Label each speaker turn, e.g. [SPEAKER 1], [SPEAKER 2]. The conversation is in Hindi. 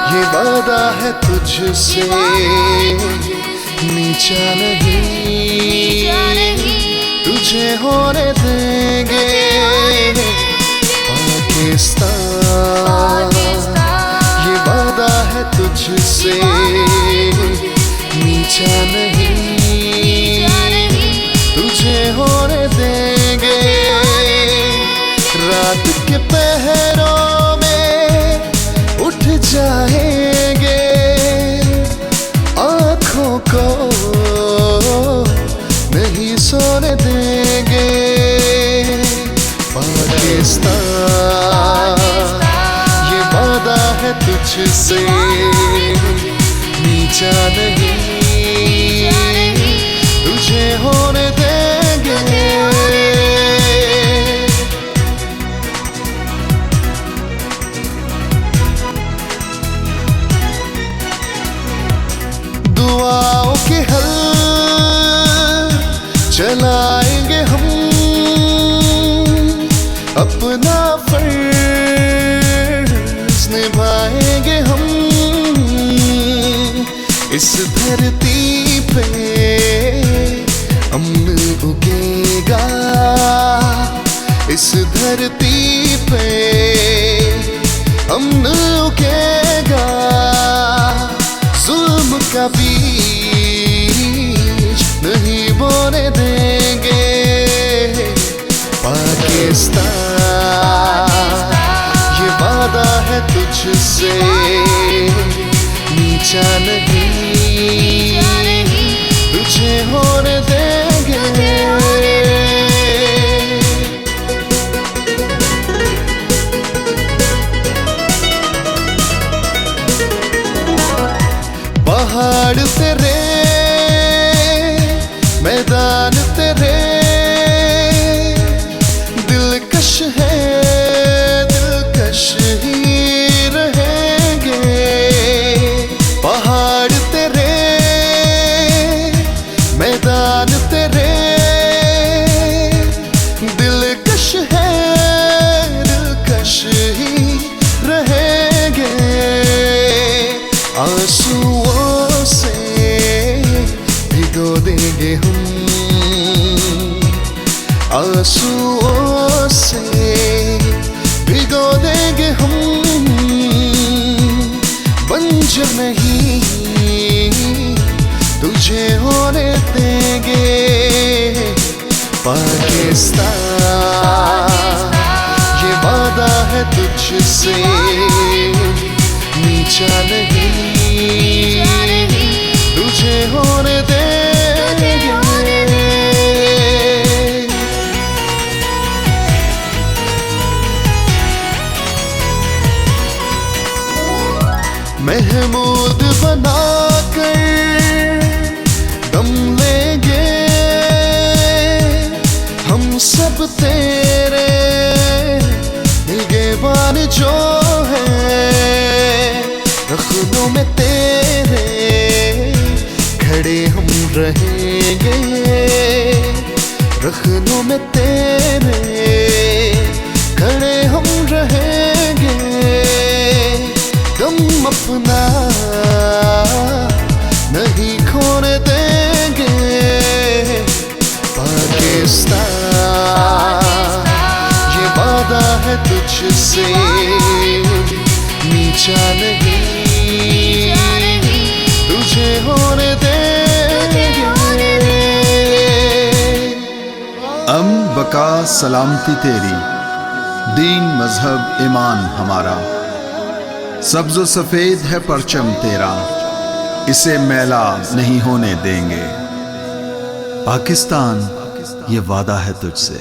[SPEAKER 1] ये वादा है तुझसे, नीचा नहीं तुझे होने देंगे। पाकिस्तान ये वादा है तुझसे, नीचा नहीं तुझे होने देंगे। रात के पहरों उठ जाएंगे, आँखों को नहीं सोने देंगे। पाकिस्तान ये वादा है तुझसे, नीचा नहीं तुझे होने देंगे। दुआओं के हल चलाएंगे हम, अपना फर्ज निभाएंगे हम। इस धरती पे अमन उगेगा, इस धरती पे अमन उगेगा। जुल्म का बीज नहीं बोने देंगे। पाकिस्तान ये वादा है तुझसे, नीचा नहीं तुझे होने देंगे। पहाड़ तेरे, मैदान तेरे, दिलकश है दिलकश ही रहेंगे। पहाड़ तेरे, मैदान तेरे, दिलकश है दिलकश ही रहेंगे। आंसुओं से भिगो देंगे हम, आंसुओं से भिगो देंगे हम। बंजर नहीं तुझे होने देंगे। पाकिस्तान ये वादा है तुझसे, नीचा नहीं तुझे होने देंगे। महमूद बनाकर दम लेंगे हम सब तेरे निगहबान जो है। रख्नों में तेरे खड़े हम रहेंगे, रख्नों में तेरे खड़े हम रहेंगे। गम अपना नहीं खोने देंगे। पाकिस्तान ये वादा है तुझसे, नीचा नहीं तुझे होने देंगे।
[SPEAKER 2] बका सलामती तेरी, दीन मजहब ईमान हमारा। सब्ज़ सफ़ेद है परचम तेरा, इसे मैला नहीं होने देंगे। पाकिस्तान ये वादा है तुझसे।